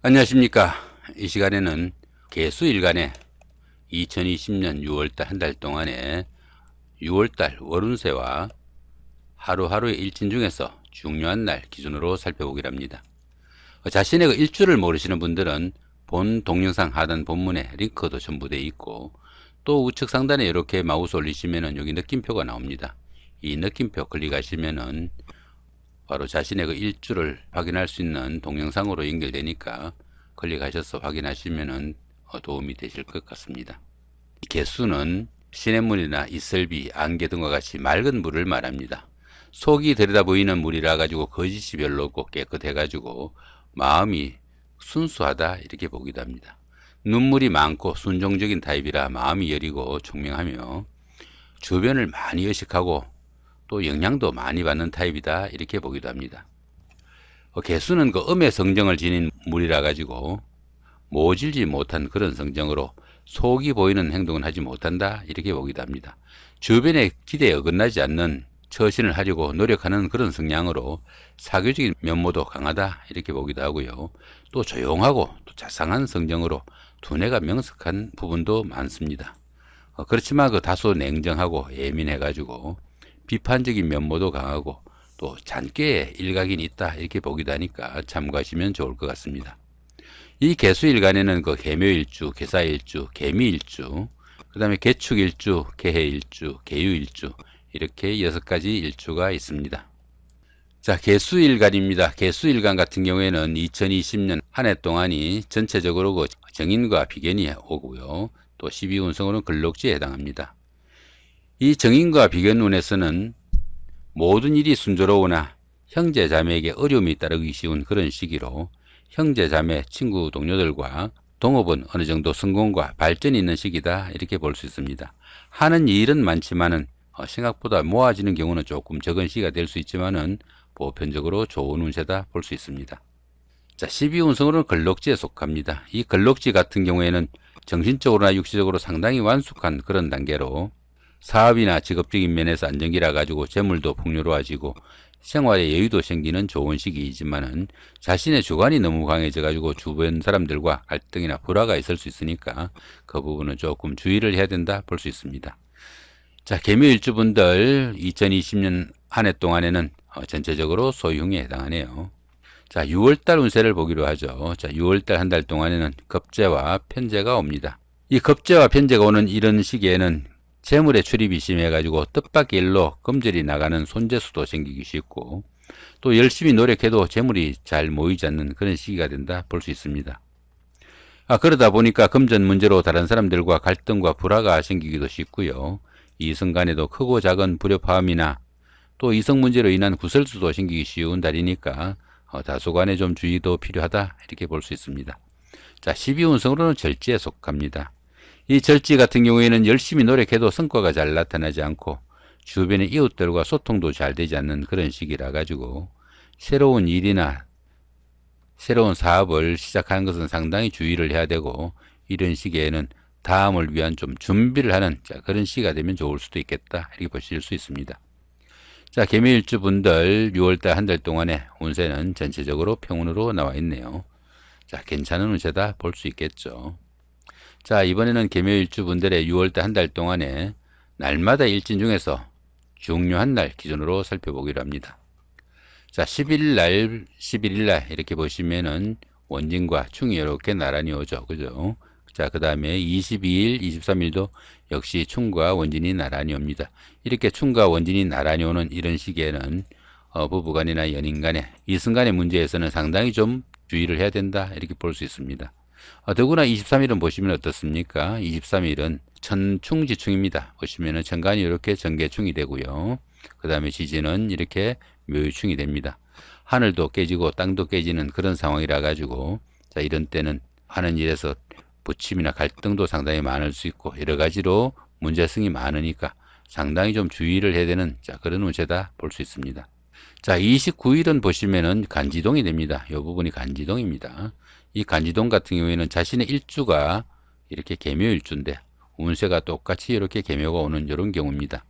안녕하십니까. 이 시간에는 개수일간의 2020년 6월달 한 달 동안의 6월달 월운세와 하루하루의 일진 중에서 중요한 날 기준으로 살펴보기로 합니다. 자신의 그 일주를 모르시는 분들은 본 동영상 하단 본문에 링크도 첨부되어 있고, 또 우측 상단에 이렇게 마우스 올리시면은 여기 느낌표가 나옵니다. 이 느낌표 클릭하시면은 바로 자신의 그 일주를 확인할 수 있는 동영상으로 연결되니까 클릭하셔서 확인하시면은 도움이 되실 것 같습니다. 개수는 시냇물이나 이슬비, 안개 등과 같이 맑은 물을 말합니다. 속이 들여다 보이는 물이라 가지고 거짓이 별로 없고 깨끗해 가지고 마음이 순수하다 이렇게 보기도 합니다. 눈물이 많고 순종적인 타입이라 마음이 여리고 총명하며 주변을 많이 의식하고 또 영향도 많이 받는 타입이다 이렇게 보기도 합니다. 개수는 그 음의 성정을 지닌 물이라 가지고 모질지 못한 그런 성정으로 속이 보이는 행동은 하지 못한다 이렇게 보기도 합니다. 주변의 기대에 어긋나지 않는 처신을 하려고 노력하는 그런 성향으로 사교적인 면모도 강하다 이렇게 보기도 하고요. 또 조용하고 또 자상한 성정으로 두뇌가 명석한 부분도 많습니다. 그렇지만 그 다소 냉정하고 예민해 가지고 비판적인 면모도 강하고 또 잔꾀에 일각이 있다 이렇게 보기도 하니까 참고하시면 좋을 것 같습니다. 이 개수일간에는 그 개묘일주, 개사일주, 개미일주, 그 다음에 개축일주, 개해일주, 개유일주 이렇게 6가지 일주가 있습니다. 자, 개수일간입니다. 개수일간 같은 경우에는 2020년 한 해 동안이 전체적으로 그 정인과 비견이 오고요. 또 12운성으로는 글록지에 해당합니다. 이 정인과 비견운에서는 모든 일이 순조로우나 형제 자매에게 어려움이 따르기 쉬운 그런 시기로 형제 자매 친구 동료들과 동업은 어느 정도 성공과 발전이 있는 시기다 이렇게 볼 수 있습니다. 하는 일은 많지만은 생각보다 모아지는 경우는 조금 적은 시기가 될 수 있지만은 보편적으로 좋은 운세다 볼 수 있습니다. 자, 12운성으로는 걸록지에 속합니다. 이 걸록지 같은 경우에는 정신적으로나 육체적으로 상당히 완숙한 그런 단계로 사업이나 직업적인 면에서 안정기라 가지고 재물도 풍요로워지고 생활에 여유도 생기는 좋은 시기이지만은 자신의 주관이 너무 강해져 가지고 주변 사람들과 갈등이나 불화가 있을 수 있으니까 그 부분은 조금 주의를 해야 된다 볼 수 있습니다. 자, 개묘일주분들 2020년 한 해 동안에는 전체적으로 소흉에 해당하네요. 자, 6월달 운세를 보기로 하죠. 자, 6월달 한 달 동안에는 겁재와 편재가 옵니다. 이 겁재와 편재가 오는 이런 시기에는 재물의 출입이 심해가지고 뜻밖의 일로 금절이 나가는 손재수도 생기기 쉽고 또 열심히 노력해도 재물이 잘 모이지 않는 그런 시기가 된다 볼 수 있습니다. 그러다 보니까 금전 문제로 다른 사람들과 갈등과 불화가 생기기도 쉽고요. 이성 간에도 크고 작은 불협화음이나 또 이성 문제로 인한 구설수도 생기기 쉬운 달이니까 다소간에 좀 주의도 필요하다 이렇게 볼 수 있습니다. 자, 12운성으로는 절지에 속합니다. 이 절지 같은 경우에는 열심히 노력해도 성과가 잘 나타나지 않고 주변의 이웃들과 소통도 잘 되지 않는 그런 시기라 가지고 새로운 일이나 새로운 사업을 시작하는 것은 상당히 주의를 해야 되고 이런 시기에는 다음을 위한 좀 준비를 하는 그런 시기가 되면 좋을 수도 있겠다 이렇게 보실 수 있습니다. 자, 개묘일주 분들 6월달 한 달 동안의 운세는 전체적으로 평운으로 나와 있네요. 자, 괜찮은 운세다 볼 수 있겠죠. 자, 이번에는 개묘일주 분들의 6월달 한 달 동안에 날마다 일진 중에서 중요한 날 기준으로 살펴보기로 합니다. 자, 10일날, 11일날 이렇게 보시면은 원진과 충이 이렇게 나란히 오죠. 그죠? 자, 그 다음에 22일, 23일도 역시 충과 원진이 나란히 옵니다. 이렇게 충과 원진이 나란히 오는 이런 시기에는 부부간이나 연인간에 이성간의 문제에서는 상당히 좀 주의를 해야 된다 이렇게 볼 수 있습니다. 더구나 23일은 보시면 어떻습니까? 23일은 천충지충입니다. 보시면은 천간이 이렇게 정계충이 되고요. 그 다음에 지지는 이렇게 묘유충이 됩니다. 하늘도 깨지고 땅도 깨지는 그런 상황이라 가지고 자, 이런 때는 하는 일에서 부침이나 갈등도 상당히 많을 수 있고 여러 가지로 문제성이 많으니까 상당히 좀 주의를 해야 되는 그런 운세다 볼 수 있습니다. 자, 29일은 보시면은 간지동이 됩니다. 이 부분이 간지동입니다. 이 간지동 같은 경우에는 자신의 일주가 이렇게 개묘일주인데 운세가 똑같이 이렇게 개묘가 오는 이런 경우입니다.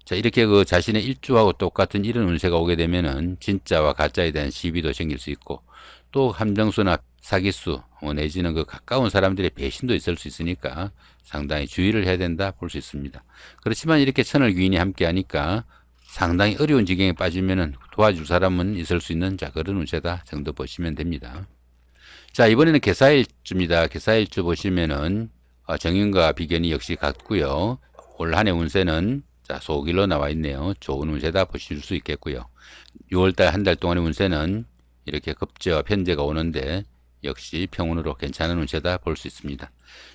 자, 이렇게 그 자신의 일주하고 똑같은 이런 운세가 오게 되면은 진짜와 가짜에 대한 시비도 생길 수 있고 또 함정수나 사기수 내지는 그 가까운 사람들의 배신도 있을 수 있으니까 상당히 주의를 해야 된다 볼 수 있습니다. 그렇지만 이렇게 천을 귀인이 함께 하니까 상당히 어려운 지경에 빠지면은 도와줄 사람은 있을 수 있는 그런 운세다 정도 보시면 됩니다. 자, 이번에는 개사일주입니다. 개사일주 보시면은 정인과 비견이 역시 같고요. 올 한해 운세는 소길로 나와 있네요. 좋은 운세다 보실 수 있겠고요. 6월달 한 달 동안의 운세는 이렇게 급제와 편제가 오는데 역시 평운으로 괜찮은 운세다 볼 수 있습니다.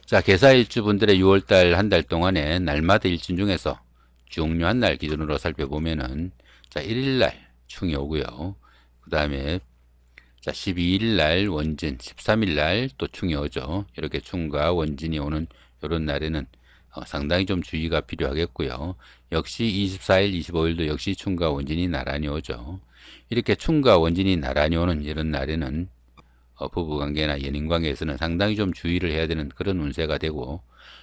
자, 개사일주 분들의 6월달 한 달 동안에 날마다 일진 중에서 중요한 날 기준으로 살펴보면은 1일날 충이 오고요. 그 다음에 12일날 원진, 13일날 또 충이 오죠. 이렇게 충과 원진이 오는 이런 날에는 상당히 좀 주의가 필요하겠고요. 역시 24일, 25일도 역시 충과 원진이 나란히 오죠. 이렇게 충과 원진이 나란히 오는 이런 날에는 부부관계나 연인관계에서는 상당히 좀 주의를 해야 되는 그런 운세가 되고,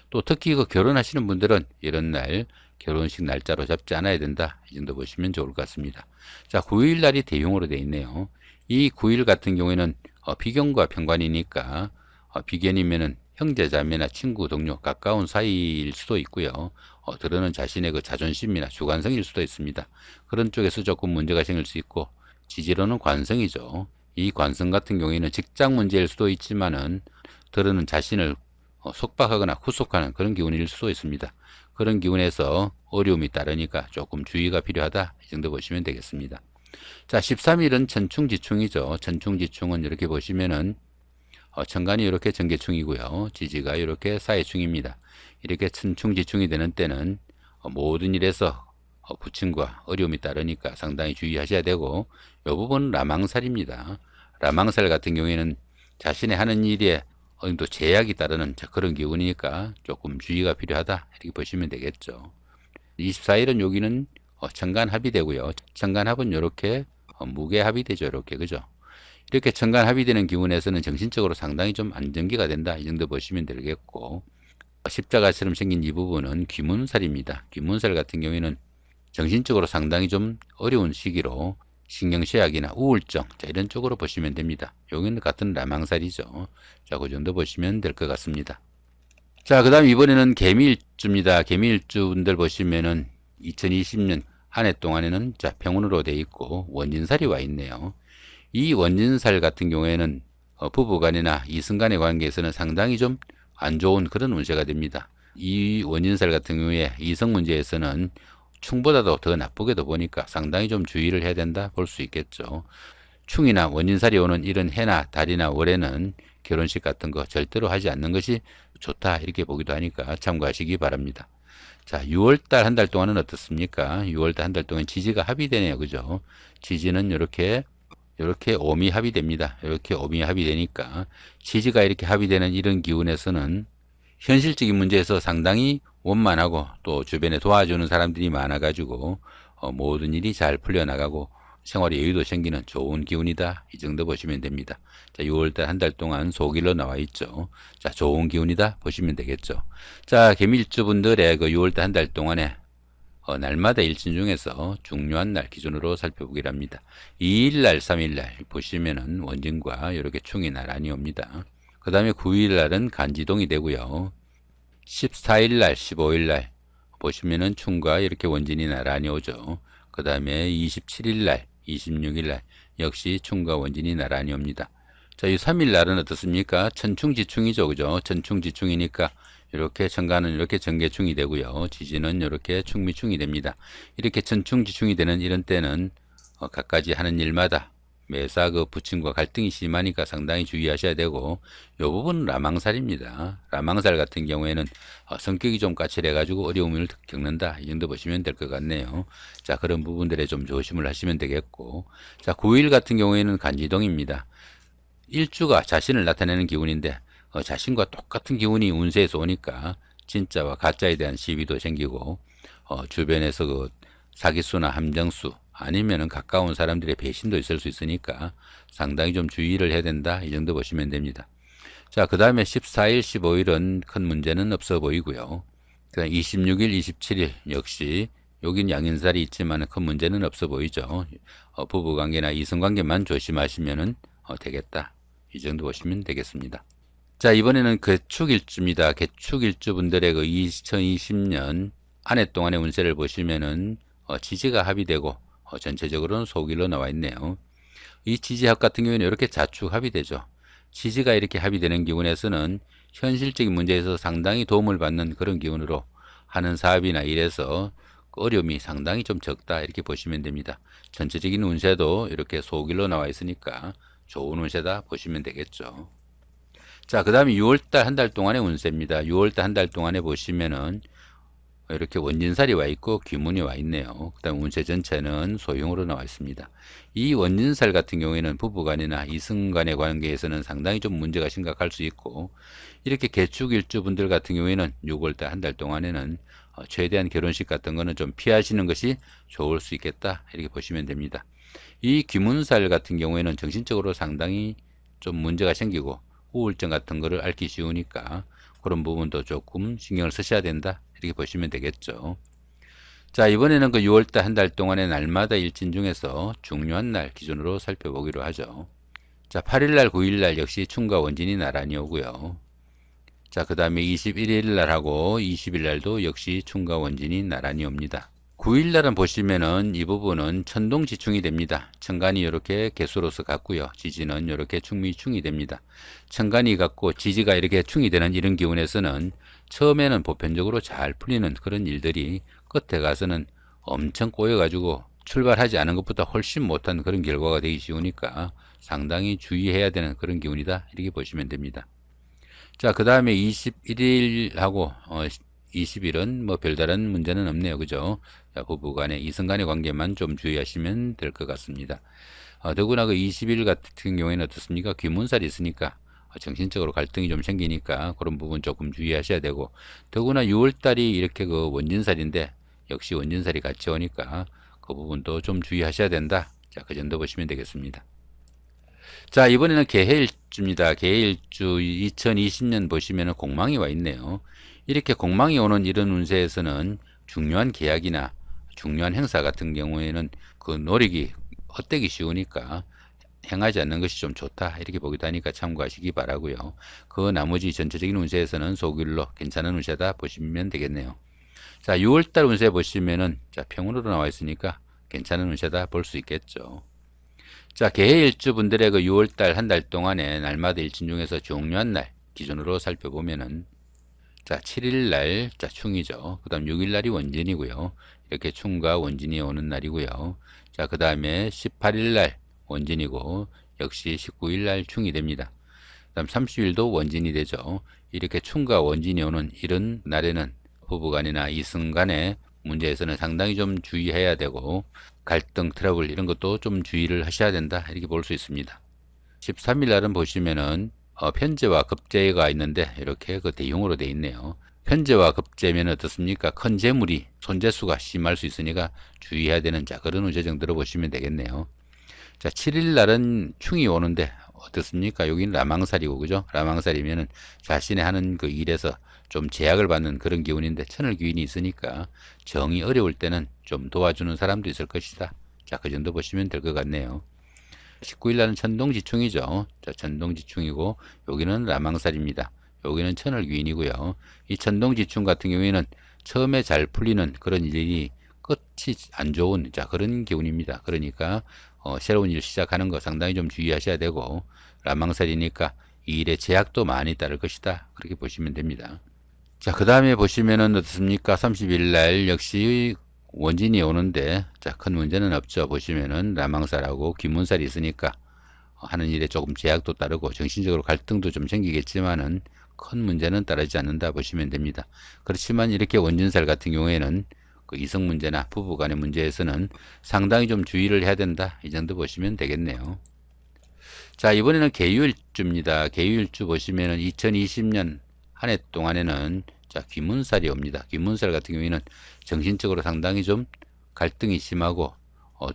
또 특히 그 결혼하시는 분들은 이런 날 결혼식 날짜로 잡지 않아야 된다, 이 정도 보시면 좋을 것 같습니다. 자, 9일 날이 대용으로 되어 있네요. 이 9일 같은 경우에는 비견과 편관이니까 비견이면은 형제 자매나 친구 동료 가까운 사이일 수도 있고요. 들어는 자신의 그 자존심이나 주관성일 수도 있습니다. 그런 쪽에서 조금 문제가 생길 수 있고, 지지로는 관성이죠. 이 관성 같은 경우에는 직장 문제일 수도 있지만은 들어는 자신을 속박하거나 후속하는 그런 기운일 수도 있습니다. 그런 기운에서 어려움이 따르니까 조금 주의가 필요하다, 이 정도 보시면 되겠습니다. 자, 13일은 천충지충이죠. 천충지충은 이렇게 보시면은 천간이 이렇게 정계충이고요. 지지가 이렇게 사해충입니다. 이렇게 천충지충이 되는 때는 모든 일에서 부침과 어려움이 따르니까 상당히 주의하셔야 되고, 이 부분은 라망살입니다. 라망살 같은 경우에는 자신의 하는 일에 어느 정도 제약이 따르는 그런 기운이니까 조금 주의가 필요하다, 이렇게 보시면 되겠죠. 24일은 여기는 천간합이 되고요. 천간합은 이렇게 무게합이 되죠. 이렇게, 그죠? 이렇게 천간합이 되는 기운에서는 정신적으로 상당히 좀 안정기가 된다, 이 정도 보시면 되겠고, 십자가처럼 생긴 이 부분은 귀문살입니다. 귀문살 같은 경우에는 정신적으로 상당히 좀 어려운 시기로 신경쇠약이나 우울증, 이런 쪽으로 보시면 됩니다. 여기는 같은 라망살이죠. 자, 그 정도 보시면 될 것 같습니다. 자, 그 다음 이번에는 개미일주입니다. 개미일주 분들 보시면은 2020년 한 해 동안에는 평운으로 되어 있고 원진살이 와 있네요. 이 원진살 같은 경우에는 부부간이나 이승간의 관계에서는 상당히 좀 안 좋은 그런 운세가 됩니다. 이 원진살 같은 경우에 이성 문제에서는 충보다도 더 나쁘게도 보니까 상당히 좀 주의를 해야 된다 볼 수 있겠죠. 충이나 원진살이 오는 이런 해나 달이나 월에는 결혼식 같은 거 절대로 하지 않는 것이 좋다, 이렇게 보기도 하니까 참고하시기 바랍니다. 자, 6월달 한 달 동안은 어떻습니까? 6월달 한 달 동안 지지가 합이 되네요. 그죠? 지지는 이렇게 오미 합이 됩니다. 이렇게 오미 합이 되니까 지지가 이렇게 합이 되는 이런 기운에서는 현실적인 문제에서 상당히 원만하고 또 주변에 도와주는 사람들이 많아가지고 모든 일이 잘 풀려나가고 생활에 여유도 생기는 좋은 기운이다, 이 정도 보시면 됩니다. 자, 6월달 한 달 동안 소길로 나와 있죠. 자, 좋은 기운이다 보시면 되겠죠. 자, 개미일주 분들의 그 6월달 한 달 동안에 날마다 일진 중에서 중요한 날 기준으로 살펴보기를 합니다. 2일날, 3일날 보시면은 원진과 이렇게 충이 나란히 옵니다. 그 다음에 9일날은 간지동이 되고요. 14일날, 15일날 보시면은 충과 이렇게 원진이 나란히 오죠. 그 다음에 27일날, 26일날 역시 충과 원진이 나란히 옵니다. 자, 이 3일날은 어떻습니까? 천충지충이죠. 그죠? 천충지충이니까 이렇게 천간은 이렇게 정계충이 되고요. 지지는 이렇게 충미충이 됩니다. 이렇게 천충지충이 되는 이런 때는 각가지 하는 일마다 매사 그 부친과 갈등이 심하니까 상당히 주의하셔야 되고, 이 부분은 라망살입니다. 라망살 같은 경우에는 성격이 좀 까칠해 가지고 어려움을 겪는다, 이 정도 보시면 될 것 같네요. 자, 그런 부분들에 좀 조심을 하시면 되겠고, 자, 9일 같은 경우에는 간지동입니다. 일주가 자신을 나타내는 기운인데 자신과 똑같은 기운이 운세에서 오니까 진짜와 가짜에 대한 시비도 생기고, 주변에서 그 사기수나 함정수 아니면은 가까운 사람들의 배신도 있을 수 있으니까 상당히 좀 주의를 해야 된다, 이 정도 보시면 됩니다. 자, 그 다음에 14일, 15일은 큰 문제는 없어 보이고요. 그 다음 26일, 27일 역시 여긴 양인살이 있지만 큰 문제는 없어 보이죠. 부부관계나 이성관계만 조심하시면은 되겠다. 이 정도 보시면 되겠습니다. 자, 이번에는 개축일주입니다. 개축일주분들의 그 2020년 한 해 동안의 운세를 보시면은 지지가 합의되고 전체적으로는 소길로 나와 있네요. 이 지지합 같은 경우에는 이렇게 자축 합의되죠. 지지가 이렇게 합의되는 기운에서는 현실적인 문제에서 상당히 도움을 받는 그런 기운으로 하는 사업이나 일에서 어려움이 상당히 좀 적다 이렇게 보시면 됩니다. 전체적인 운세도 이렇게 소길로 나와 있으니까 좋은 운세다 보시면 되겠죠. 자, 그 다음에 6월달 한 달 동안의 운세입니다. 6월달 한 달 동안에 보시면은 이렇게 원진살이 와 있고 귀문이 와 있네요. 그 다음 운세 전체는 소형으로 나와 있습니다. 이 원진살 같은 경우에는 부부간이나 이승간의 관계에서는 상당히 좀 문제가 심각할 수 있고, 이렇게 개축일주 분들 같은 경우에는 6월달 한 달 동안에는 최대한 결혼식 같은 거는 좀 피하시는 것이 좋을 수 있겠다 이렇게 보시면 됩니다. 이 귀문살 같은 경우에는 정신적으로 상당히 좀 문제가 생기고 우울증 같은 거를 앓기 쉬우니까 그런 부분도 조금 신경을 쓰셔야 된다 이렇게 보시면 되겠죠. 자, 이번에는 그 6월달 한 달 동안의 날마다 일진 중에서 중요한 날 기준으로 살펴보기로 하죠. 자, 8일날 9일날 역시 충과 원진이 나란히 오고요. 자, 그 다음에 21일날하고 20일날도 역시 충과 원진이 나란히 옵니다. 9일날은 보시면은 이 부분은 천동지충이 됩니다. 천간이 이렇게 개수로서 같고요. 지지는 이렇게 충미충이 됩니다. 천간이 같고 지지가 이렇게 충이 되는 이런 기운에서는 처음에는 보편적으로 잘 풀리는 그런 일들이 끝에 가서는 엄청 꼬여가지고 출발하지 않은 것보다 훨씬 못한 그런 결과가 되기 쉬우니까 상당히 주의해야 되는 그런 기운이다 이렇게 보시면 됩니다. 자, 그 다음에 21일하고 20일은 뭐 별다른 문제는 없네요. 그죠? 자, 부부간의 이성간의 관계만 좀 주의하시면 될 것 같습니다. 더구나 그 20일 같은 경우에는 어떻습니까? 귀문살이 있으니까 정신적으로 갈등이 좀 생기니까 그런 부분 조금 주의하셔야 되고, 더구나 6월달이 이렇게 그 원진살인데 역시 원진살이 같이 오니까 그 부분도 좀 주의하셔야 된다. 자, 그 정도 보시면 되겠습니다. 자, 이번에는 개해일주입니다. 개해일주 2020년 보시면은 공망이 와 있네요. 이렇게 공망이 오는 이런 운세에서는 중요한 계약이나 중요한 행사 같은 경우에는 그 노력이 헛되기 쉬우니까 행하지 않는 것이 좀 좋다 이렇게 보기도 하니까 참고하시기 바라고요. 그 나머지 전체적인 운세에서는 소길로 괜찮은 운세다 보시면 되겠네요. 자, 6월달 운세 보시면은 자, 평운으로 나와 있으니까 괜찮은 운세다 볼 수 있겠죠. 자, 개해일주 분들의 그 6월달 한 달 동안의 날마다 일진 중에서 중요한 날 기준으로 살펴보면은 자, 7일날 자 충이죠. 그 다음 6일날이 원진이고요. 이렇게 충과 원진이 오는 날이고요. 자, 그 다음에 18일날 원진이고 역시 19일날 충이 됩니다. 그 다음 30일도 원진이 되죠. 이렇게 충과 원진이 오는 이런 날에는 부부간이나 이승간의 문제에서는 상당히 좀 주의해야 되고 갈등, 트러블 이런 것도 좀 주의를 하셔야 된다 이렇게 볼 수 있습니다. 13일 날은 보시면은 편제와 급제가 있는데 이렇게 그 대용으로 돼 있네요. 편제와 급제면 어떻습니까? 큰 재물이 손재수가 심할 수 있으니까 주의해야 되는 자 그런 운세 정도로 보시면 되겠네요. 자, 7일 날은 충이 오는데 어떻습니까? 여기는 라망살이고 그죠? 라망살이면은 자신의 하는 그 일에서 좀 제약을 받는 그런 기운인데 천을 기운이 있으니까 정이 어려울 때는 좀 도와주는 사람도 있을 것이다. 자, 그 정도 보시면 될 것 같네요. 19일 날은 천동지충이죠. 자, 천동지충이고 여기는 라망살입니다. 여기는 천을 귀인이고요. 이 천동지충 같은 경우에는 처음에 잘 풀리는 그런 일이 끝이 안 좋은 자 그런 기운입니다. 그러니까 새로운 일 시작하는 거 상당히 좀 주의하셔야 되고, 라망살이니까 이 일에 제약도 많이 따를 것이다. 그렇게 보시면 됩니다. 자, 그 다음에 보시면은 어떻습니까? 30일 날 역시 원진이 오는데 자, 큰 문제는 없죠. 보시면은 라망살하고 귀문살이 있으니까 하는 일에 조금 제약도 따르고 정신적으로 갈등도 좀 생기겠지만은 큰 문제는 따르지 않는다 보시면 됩니다. 그렇지만 이렇게 원진살 같은 경우에는 그 이성 문제나 부부 간의 문제에서는 상당히 좀 주의를 해야 된다. 이 정도 보시면 되겠네요. 자, 이번에는 개유일주입니다. 개유일주 보시면은 2020년 한 해 동안에는 자, 귀문살이 옵니다. 귀문살 같은 경우에는 정신적으로 상당히 좀 갈등이 심하고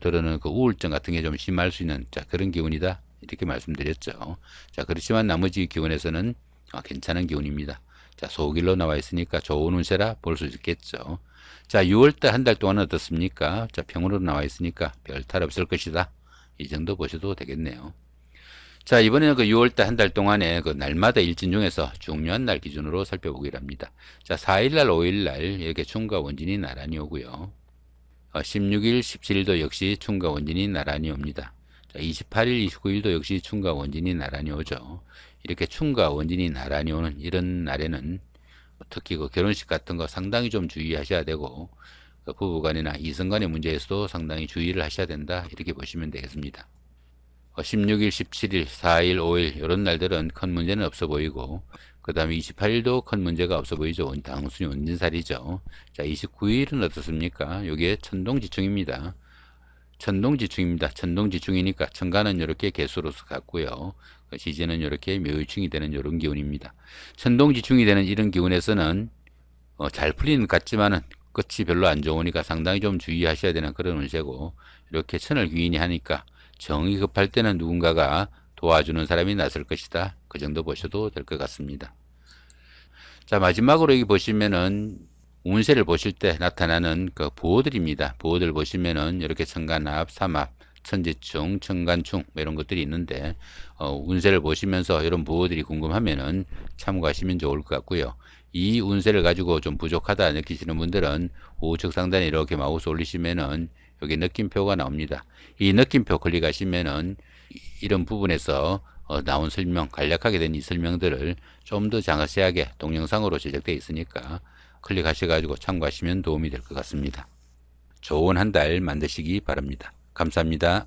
때로는 그 우울증 같은 게 좀 심할 수 있는 자 그런 기운이다 이렇게 말씀드렸죠. 자, 그렇지만 나머지 기운에서는 괜찮은 기운입니다. 자, 소길로 나와 있으니까 좋은 운세라 볼 수 있겠죠. 자, 6월달 한 달 동안은 어떻습니까? 자, 평으로 나와 있으니까 별 탈 없을 것이다. 이 정도 보셔도 되겠네요. 자, 이번에는 그 6월달 한 달 동안에 그 날마다 일진 중에서 중요한 날 기준으로 살펴보기로 합니다. 자, 4일날, 5일날 이렇게 춘과 원진이 나란히 오고요. 16일, 17일도 역시 춘과 원진이 나란히 옵니다. 자, 28일, 29일도 역시 춘과 원진이 나란히 오죠. 이렇게 춘과 원진이 나란히 오는 이런 날에는 특히 그 결혼식 같은 거 상당히 좀 주의하셔야 되고, 그 부부간이나 이성간의 문제에서도 상당히 주의를 하셔야 된다, 이렇게 보시면 되겠습니다. 16일, 17일, 4일, 5일 이런 날들은 큰 문제는 없어 보이고, 그 다음에 28일도 큰 문제가 없어 보이죠. 단순히 원진살이죠. 자, 29일은 어떻습니까? 여기에 천동지충입니다. 천동지충입니다. 천동지충이니까 천간은 이렇게 개수로서 같고요. 지지는 이렇게 묘유충이 되는 이런 기운입니다. 천동지충이 되는 이런 기운에서는 잘 풀리는 것 같지만은 끝이 별로 안 좋으니까 상당히 좀 주의하셔야 되는 그런 운세고, 이렇게 천을 귀인이 하니까 정이 급할 때는 누군가가 도와주는 사람이 나설 것이다. 그 정도 보셔도 될 것 같습니다. 자, 마지막으로 여기 보시면은 운세를 보실 때 나타나는 그 보호들입니다. 보호들 보시면은 이렇게 천간합, 삼합, 천지충, 천간충 이런 것들이 있는데, 운세를 보시면서 이런 보호들이 궁금하면은 참고하시면 좋을 것 같고요. 이 운세를 가지고 좀 부족하다 느끼시는 분들은 우측 상단에 이렇게 마우스 올리시면은 여기 느낌표가 나옵니다. 이 느낌표 클릭하시면은 이런 부분에서 나온 설명, 간략하게 된 이 설명들을 좀 더 자세하게 동영상으로 제작되어 있으니까 클릭하셔가지고 참고하시면 도움이 될 것 같습니다. 좋은 한 달 만드시기 바랍니다. 감사합니다.